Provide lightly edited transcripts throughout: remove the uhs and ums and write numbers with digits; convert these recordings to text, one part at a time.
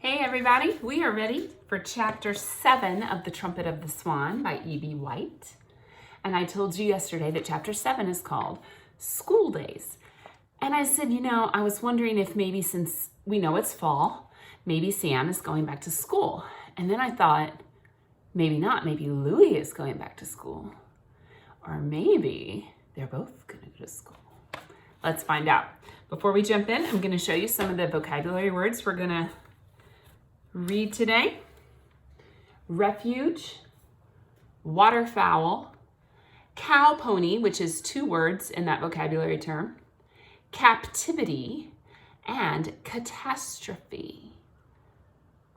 Hey everybody, we are ready for chapter 7 of the Trumpet of the Swan by E.B. White. And I told you yesterday that chapter 7 is called School Days. And I said, I was wondering if maybe since we know it's fall, maybe Sam is going back to school. And then I thought, maybe not, maybe Louie is going back to school. Or maybe they're both gonna go to school. Let's find out. Before we jump in, I'm gonna show you some of the vocabulary words we're gonna read today. Refuge, waterfowl, cow pony, which is 2 words in that vocabulary term, captivity, and catastrophe.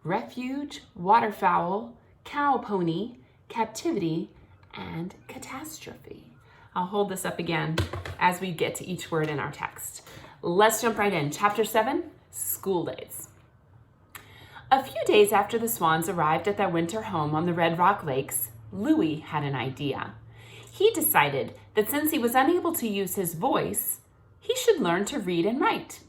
Refuge, waterfowl, cow pony, captivity, and catastrophe. I'll hold this up again as we get to each word in our text. Let's jump right in. Chapter 7, School Days. A few days after the Swans arrived at their winter home on the Red Rock Lakes, Louie had an idea. He decided that since he was unable to use his voice, he should learn to read and write.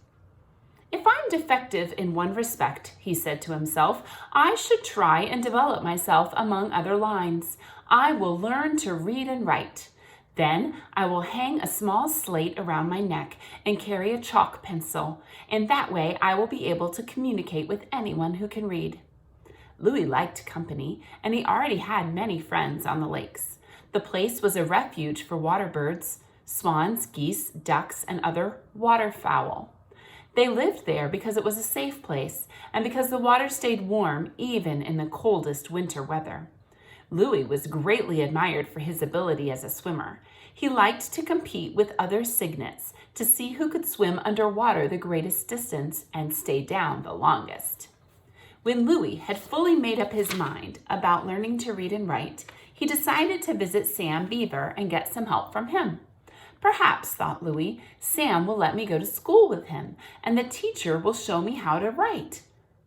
If I'm defective in one respect, he said to himself, I should try and develop myself among other lines. I will learn to read and write. Then I will hang a small slate around my neck and carry a chalk pencil, and that way I will be able to communicate with anyone who can read. Louie liked company, and he already had many friends on the lakes. The place was a refuge for water birds, swans, geese, ducks, and other waterfowl. They lived there because it was a safe place, and because the water stayed warm even in the coldest winter weather. Louie was greatly admired for his ability as a swimmer. He liked to compete with other cygnets to see who could swim underwater the greatest distance and stay down the longest. When Louie had fully made up his mind about learning to read and write, he decided to visit Sam Beaver and get some help from him. Perhaps, thought Louie, Sam will let me go to school with him, and the teacher will show me how to write.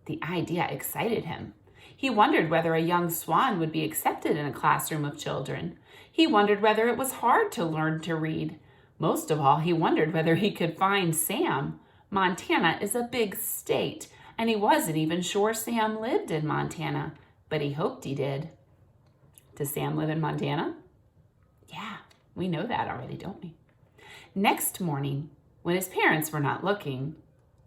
The idea excited him. He wondered whether a young swan would be accepted in a classroom of children. He wondered whether it was hard to learn to read. Most of all, he wondered whether he could find Sam. Montana is a big state, and he wasn't even sure Sam lived in Montana, but he hoped he did. Does Sam live in Montana? Yeah, we know that already, don't we? Next morning, when his parents were not looking,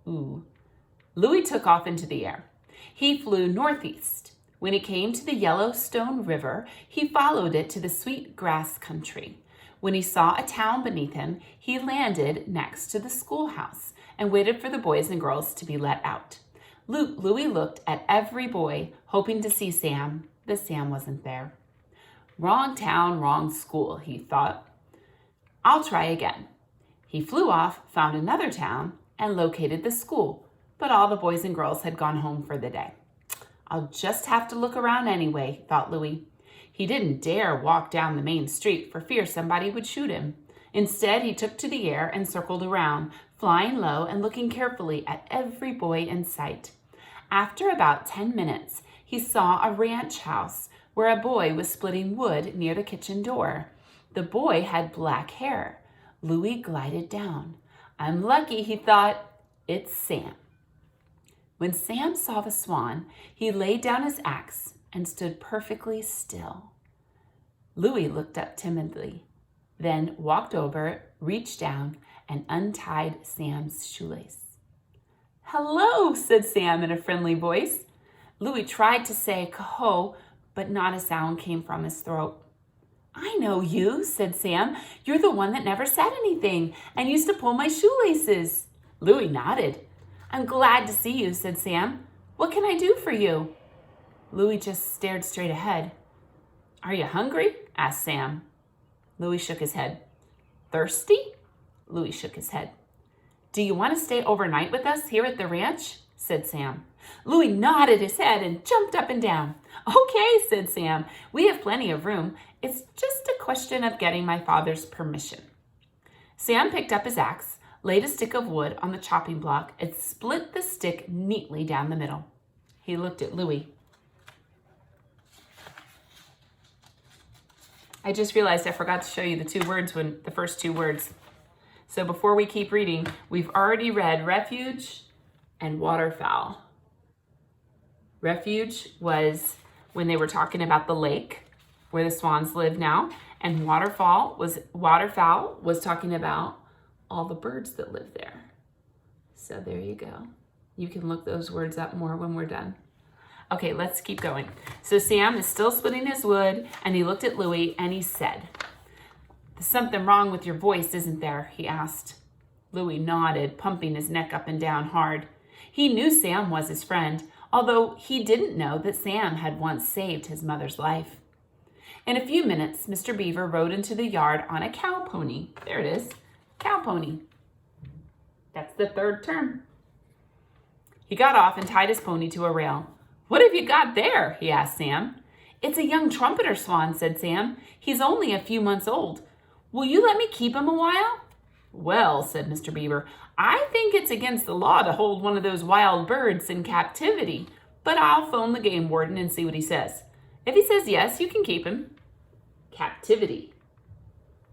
Louie took off into the air. He flew northeast. When he came to the Yellowstone River, he followed it to the sweet grass country. When he saw a town beneath him, he landed next to the schoolhouse and waited for the boys and girls to be let out. Louie looked at every boy, hoping to see Sam, but Sam wasn't there. Wrong town, wrong school, he thought. I'll try again. He flew off, found another town, and located the school, but all the boys and girls had gone home for the day. I'll just have to look around anyway, thought Louie. He didn't dare walk down the main street for fear somebody would shoot him. Instead, he took to the air and circled around, flying low and looking carefully at every boy in sight. After about 10 minutes, he saw a ranch house where a boy was splitting wood near the kitchen door. The boy had black hair. Louie glided down. I'm lucky, he thought. It's Sam. When Sam saw the swan, he laid down his axe and stood perfectly still. Louie looked up timidly, then walked over, reached down, and untied Sam's shoelace. Hello, said Sam in a friendly voice. Louie tried to say "Caho," but not a sound came from his throat. I know you, said Sam. You're the one that never said anything and used to pull my shoelaces. Louie nodded. I'm glad to see you, said Sam. What can I do for you? Louie just stared straight ahead. Are you hungry? Asked Sam. Louie shook his head. Thirsty? Louie shook his head. Do you want to stay overnight with us here at the ranch? Said Sam. Louie nodded his head and jumped up and down. Okay, said Sam. We have plenty of room. It's just a question of getting my father's permission. Sam picked up his axe, laid a stick of wood on the chopping block, and split the stick neatly down the middle. He looked at Louie. I just realized I forgot to show you the first 2 words. So before we keep reading, we've already read refuge and waterfowl. Refuge was when they were talking about the lake where the swans live now, and waterfowl was talking about all the birds that live there. So there you go. You can look those words up more when we're done. Okay, let's keep going. So Sam is still splitting his wood, and he looked at Louie and he said, "There's something wrong with your voice, isn't there?" he asked. Louie nodded, pumping his neck up and down hard. He knew Sam was his friend, although he didn't know that Sam had once saved his mother's life. In a few minutes, Mr. Beaver rode into the yard on a cow pony. There it is, cow pony. That's the third term. He got off and tied his pony to a rail. "What have you got there?" he asked Sam. "It's a young trumpeter swan," said Sam. "He's only a few months old. Will you let me keep him a while?" "Well," said Mr. Beaver, "I think it's against the law to hold one of those wild birds in captivity, but I'll phone the game warden and see what he says. If he says yes, you can keep him." Captivity.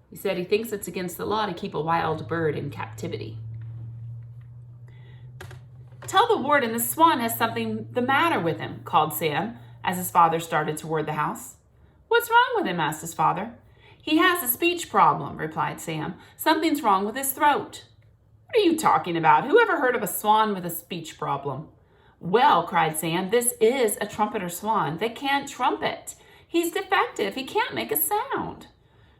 He said he thinks it's against the law to keep a wild bird in captivity. "Tell the warden the swan has something the matter with him," called Sam as his father started toward the house. "What's wrong with him?" asked his father. "He has a speech problem," replied Sam. "Something's wrong with his throat." "What are you talking about? Who ever heard of a swan with a speech problem?" "Well," cried Sam, "this is a trumpeter swan that can't trumpet. He's defective. He can't make a sound."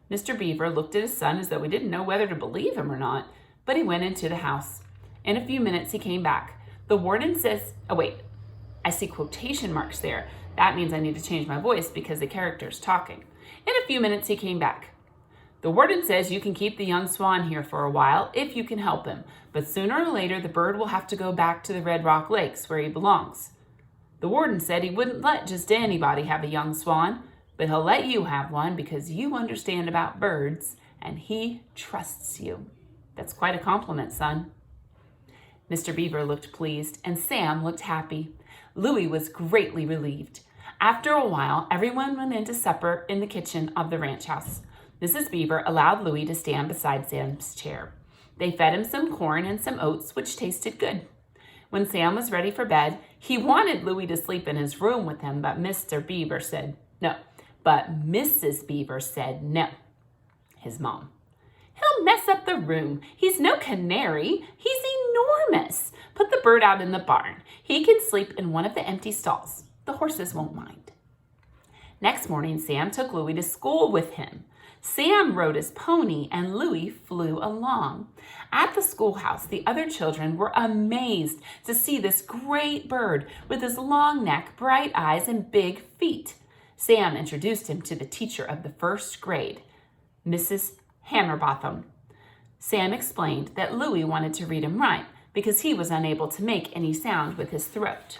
Mr. Beaver looked at his son as though he didn't know whether to believe him or not, but he went into the house. In a few minutes, he came back. "The warden says," oh wait, I see quotation marks there. That means I need to change my voice because the character's talking. In a few minutes, he came back. "The warden says you can keep the young swan here for a while if you can help him, but sooner or later the bird will have to go back to the Red Rock Lakes where he belongs. The warden said he wouldn't let just anybody have a young swan, but he'll let you have one because you understand about birds and he trusts you." That's quite a compliment, son. Mr. Beaver looked pleased and Sam looked happy. Louie was greatly relieved. After a while, everyone went in to supper in the kitchen of the ranch house. Mrs. Beaver allowed Louie to stand beside Sam's chair. They fed him some corn and some oats, which tasted good. When Sam was ready for bed, he wanted Louie to sleep in his room with him, but Mrs. Beaver said no. His mom. "He'll mess up the room. He's no canary. He's enormous. Put the bird out in the barn. He can sleep in one of the empty stalls. The horses won't mind." Next morning, Sam took Louie to school with him. Sam rode his pony and Louie flew along. At the schoolhouse, the other children were amazed to see this great bird with his long neck, bright eyes, and big feet. Sam introduced him to the teacher of the first grade, Mrs. Hammerbotham. Sam explained that Louie wanted to read and write because he was unable to make any sound with his throat.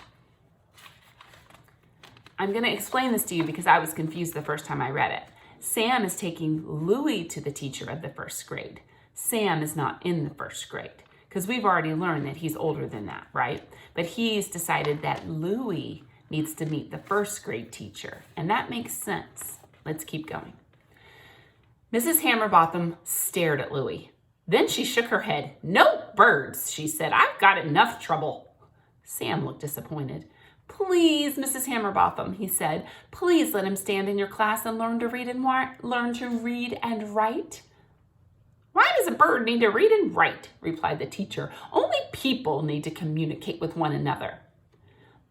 I'm going to explain this to you because I was confused the first time I read it. Sam is taking Louie to the teacher of the first grade. Sam is not in the first grade because we've already learned that he's older than that, right? But he's decided that Louie needs to meet the first grade teacher, and that makes sense. Let's keep going. Mrs. Hammerbotham stared at Louie. Then she shook her head. "No birds," she said. "I've got enough trouble." Sam looked disappointed. "Please, Mrs. Hammerbotham," he said, "please let him stand in your class and learn to read and write." "Why does a bird need to read and write?" replied the teacher. "Only people need to communicate with one another."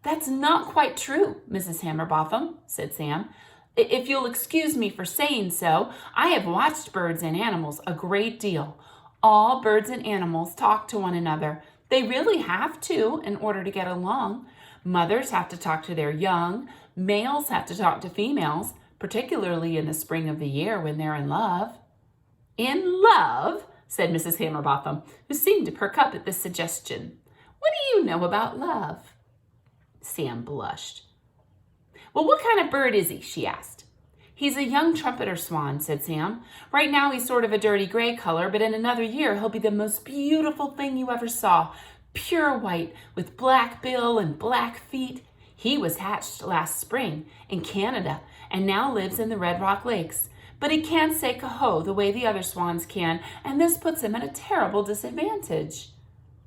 "That's not quite true, Mrs. Hammerbotham," said Sam. "If you'll excuse me for saying so, I have watched birds and animals a great deal. All birds and animals talk to one another. They really have to in order to get along. Mothers have to talk to their young. Males have to talk to females, particularly in the spring of the year when they're in love." "In love?" said Mrs. Hammerbotham, who seemed to perk up at this suggestion. "What do you know about love?" Sam blushed. "Well, what kind of bird is he?" she asked. "He's a young trumpeter swan," said Sam. "Right now he's sort of a dirty gray color, but in another year he'll be the most beautiful thing you ever saw. Pure white with black bill and black feet. He was hatched last spring in Canada and now lives in the Red Rock Lakes. But he can't say coho the way the other swans can, and this puts him at a terrible disadvantage."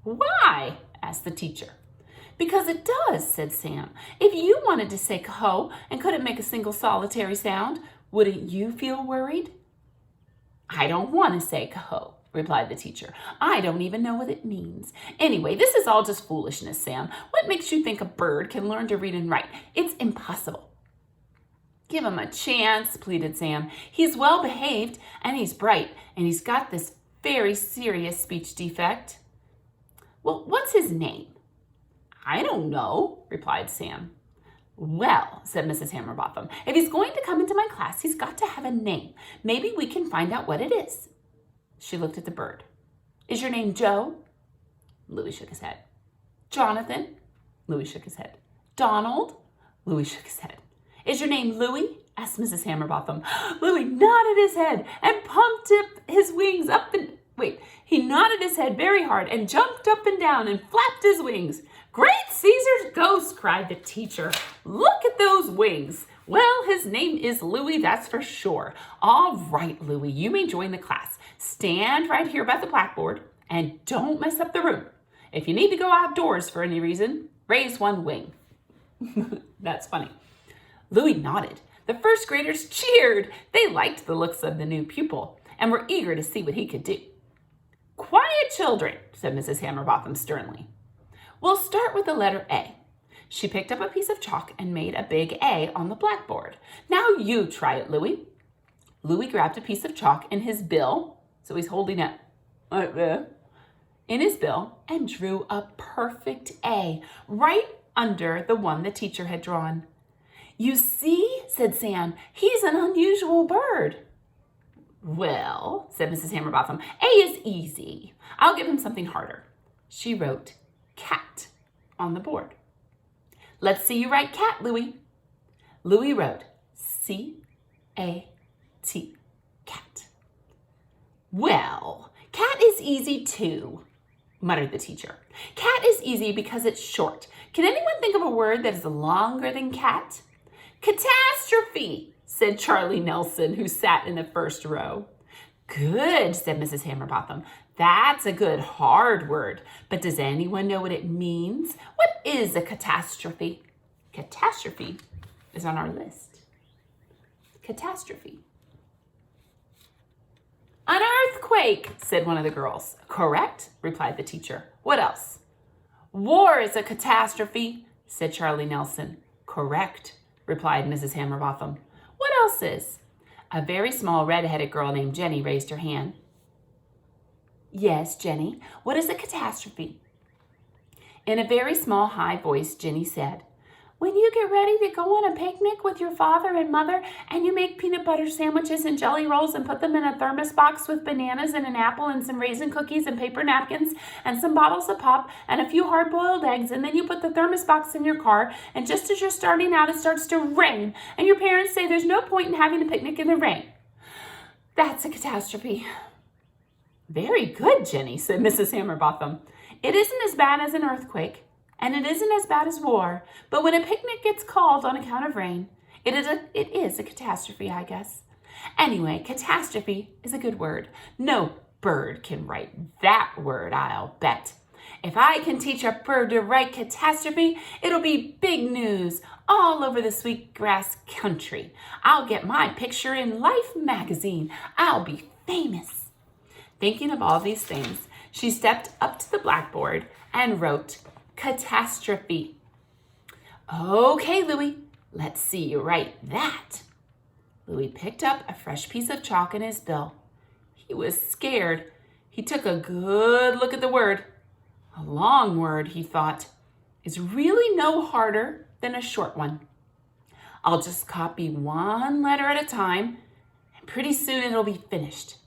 "Why?" asked the teacher. Because it does, said Sam. If you wanted to say coho and couldn't make a single solitary sound, wouldn't you feel worried? I don't want to say coho, replied the teacher. I don't even know what it means. Anyway, this is all just foolishness, Sam. What makes you think a bird can learn to read and write? It's impossible. Give him a chance, pleaded Sam. He's well behaved, and he's bright, and he's got this very serious speech defect. Well, what's his name? I don't know, replied Sam. Well, said Mrs. Hammerbotham, if he's going to come into my class, he's got to have a name. Maybe we can find out what it is. She looked at the bird. Is your name Joe? Louis shook his head. Jonathan? Louis shook his head. Donald? Louis shook his head. Is your name Louis? Asked Mrs. Hammerbotham. Louis nodded his head and pumped his wings up and... He nodded his head very hard and jumped up and down and flapped his wings. Great Caesar's ghost, cried the teacher. Look at those wings. Well, his name is Louis, that's for sure. All right, Louis, you may join the class. Stand right here by the blackboard and don't mess up the room. If you need to go outdoors for any reason, raise one wing. That's funny. Louis nodded. The first graders cheered. They liked the looks of the new pupil and were eager to see what he could do. Quiet, children, said Mrs. Hammerbotham sternly. We'll start with the letter A. She picked up a piece of chalk and made a big A on the blackboard. Now you try it, Louis. Louis grabbed a piece of chalk in his bill, so he's holding it in his bill, and drew a perfect A right under the one the teacher had drawn. You see, said Sam, he's an unusual bird. Well, said Mrs. Hammerbotham, A is easy. I'll give him something harder. She wrote cat on the board. Let's see you write cat, Louis. Louis wrote C-A-T, cat. Well, cat is easy too, muttered the teacher. Cat is easy because it's short. Can anyone think of a word that is longer than cat? Catastrophe, said Charlie Nelson, who sat in the first row. Good, said Mrs. Hammerbotham. That's a good hard word, but does anyone know what it means? What is a catastrophe? Catastrophe is on our list. Catastrophe. An earthquake, said one of the girls. Correct, replied the teacher. What else? War is a catastrophe, said Charlie Nelson. Correct, replied Mrs. Hammerbotham. What else is? A very small red-headed girl named Jenny raised her hand. Yes, Jenny, what is a catastrophe? In a very small, high voice, Jenny said, when you get ready to go on a picnic with your father and mother and you make peanut butter sandwiches and jelly rolls and put them in a thermos box with bananas and an apple and some raisin cookies and paper napkins and some bottles of pop and a few hard-boiled eggs, and then you put the thermos box in your car, and just as you're starting out it starts to rain and your parents say there's no point in having a picnic in the rain. That's a catastrophe. Very good, Jenny, said Mrs. Hammerbotham. It isn't as bad as an earthquake. And it isn't as bad as war, but when a picnic gets called on account of rain, it is a catastrophe, I guess. Anyway, catastrophe is a good word. No bird can write that word, I'll bet. If I can teach a bird to write catastrophe, it'll be big news all over the sweetgrass country. I'll get my picture in Life magazine. I'll be famous. Thinking of all these things, she stepped up to the blackboard and wrote catastrophe. Okay, Louis, let's see you write that. Louis picked up a fresh piece of chalk in his bill. He was scared. He took a good look at the word. A long word, he thought, is really no harder than a short one. I'll just copy one letter at a time, and pretty soon it'll be finished.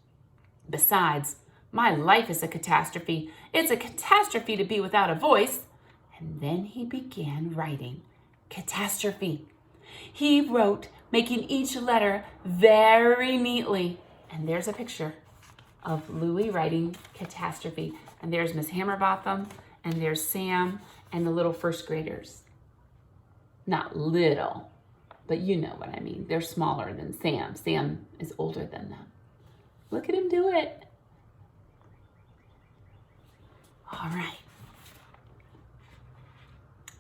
Besides, my life is a catastrophe. It's a catastrophe to be without a voice. And then he began writing catastrophe. He wrote, making each letter very neatly. And there's a picture of Louis writing catastrophe. And there's Miss Hammerbotham, and there's Sam, and the little first graders. Not little, but you know what I mean. They're smaller than Sam. Sam is older than them. Look at him do it. All right.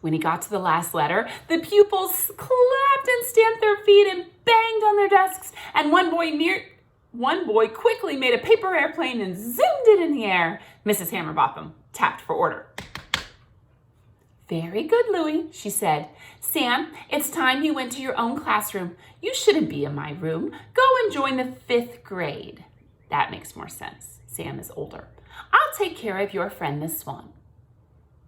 When he got to the last letter, the pupils clapped and stamped their feet and banged on their desks, and one boy quickly made a paper airplane and zoomed it in the air. Mrs. Hammerbotham tapped for order. "Very good, Louis," she said. "Sam, it's time you went to your own classroom. You shouldn't be in my room. Go and join the 5th grade. That makes more sense. Sam is older. I'll take care of your friend, Miss Swan."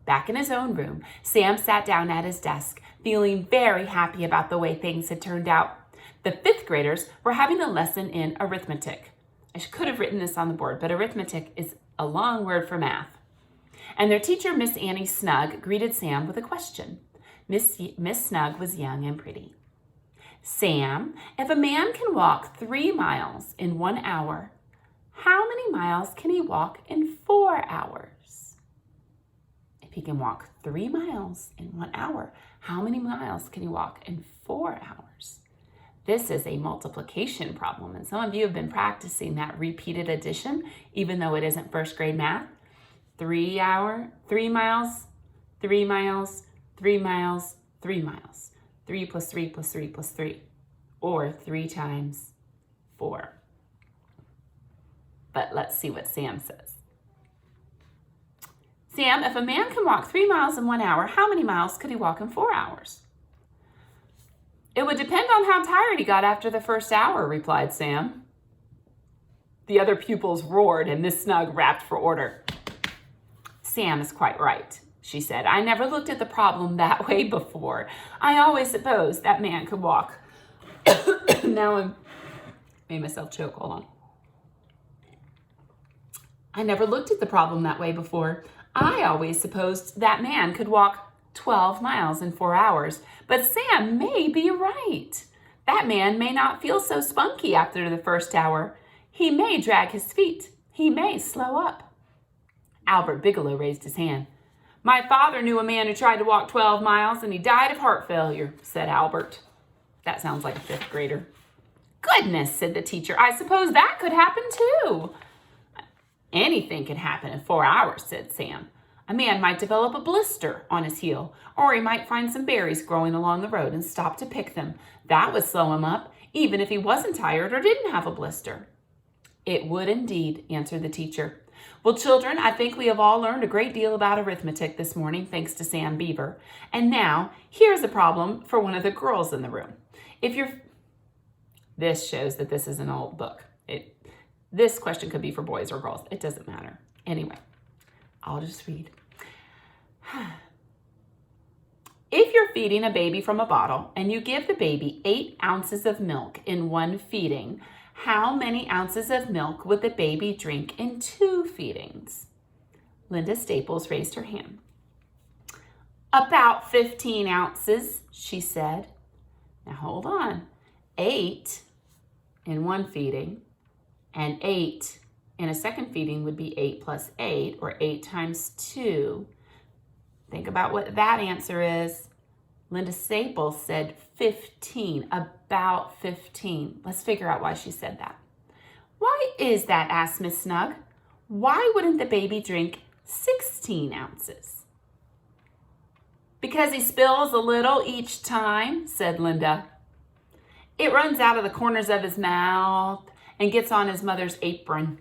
Back in his own room, Sam sat down at his desk, feeling very happy about the way things had turned out. The 5th graders were having a lesson in arithmetic. I could have written this on the board, but arithmetic is a long word for math. And their teacher, Miss Annie Snug, greeted Sam with a question. Miss Snug was young and pretty. "Sam, if a man can walk 3 miles in 1 hour, how many miles can he walk in 4 hours?" If he can walk 3 miles in 1 hour, how many miles can he walk in 4 hours? This is a multiplication problem, and some of you have been practicing that repeated addition, even though it isn't 1st grade math. 3 miles, 3 miles, 3 miles, 3 miles. 3 plus 3 plus 3 plus 3, or 3 times 4. But let's see what Sam says. "Sam, if a man can walk 3 miles in 1 hour, how many miles could he walk in 4 hours?" "It would depend on how tired he got after the first hour," replied Sam. The other pupils roared, and Miss Snug rapped for order. "Sam is quite right," she said. "I never looked at the problem that way before. I always supposed that man could walk." Now I made myself choke. Hold on. "I never looked at the problem that way before. I always supposed that man could walk 12 miles in 4 hours. But Sam may be right. That man may not feel so spunky after the first hour. He may drag his feet. He may slow up." Albert Bigelow raised his hand. "My father knew a man who tried to walk 12 miles and he died of heart failure," said Albert. That sounds like a 5th grader. "Goodness," said the teacher. "I suppose that could happen too." "Anything can happen in 4 hours," said Sam. "A man might develop a blister on his heel, or he might find some berries growing along the road and stop to pick them. That would slow him up, even if he wasn't tired or didn't have a blister." "It would indeed," answered the teacher. "Well, children, I think we have all learned a great deal about arithmetic this morning, thanks to Sam Beaver. And now, here's a problem for one of the girls in the room. This shows that this is an old book. This question could be for boys or girls. It doesn't matter. Anyway, I'll just read. If you're feeding a baby from a bottle and you give the baby 8 ounces of milk in 1 feeding, how many ounces of milk would the baby drink in 2 feedings? Linda Staples raised her hand. "About 15 ounces, she said. Now hold on. 8 in 1 feeding and 8 in a second feeding would be 8 plus 8, or 8 times 2. Think about what that answer is. Linda Staples said 15, about 15. Let's figure out why she said that. "Why is that?" asked Miss Snug. "Why wouldn't the baby drink 16 ounces? "Because he spills a little each time," said Linda. "It runs out of the corners of his mouth and gets on his mother's apron."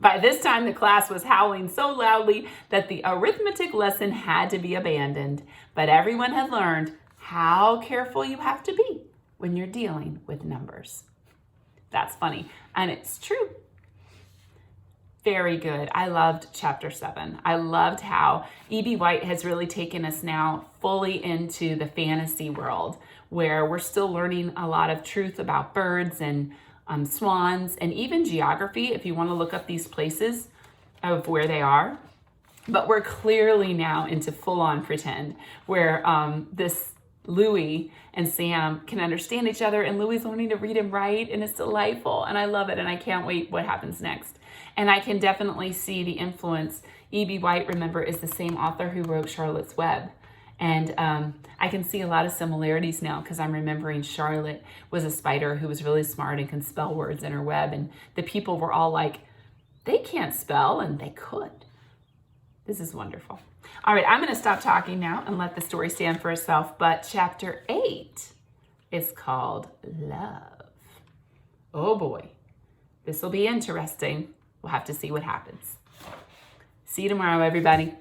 By this time, the class was howling so loudly that the arithmetic lesson had to be abandoned. But everyone had learned how careful you have to be when you're dealing with numbers. That's funny, and it's true. Very good. I loved chapter 7. I loved how E.B. White has really taken us now fully into the fantasy world, where we're still learning a lot of truth about birds and swans, and even geography, if you want to look up these places of where they are. But we're clearly now into full-on pretend, where this Louis and Sam can understand each other, and Louis learning to read and write, and it's delightful, and I love it, and I can't wait what happens next. And I can definitely see the influence. E.B. White, remember, is the same author who wrote Charlotte's Web. And I can see a lot of similarities now, because I'm remembering Charlotte was a spider who was really smart and can spell words in her web. And the people were all like, they can't spell, and they could. This is wonderful. All right, I'm going to stop talking now and let the story stand for itself. But chapter 8 is called Love. Oh boy, this will be interesting. We'll have to see what happens. See you tomorrow, everybody.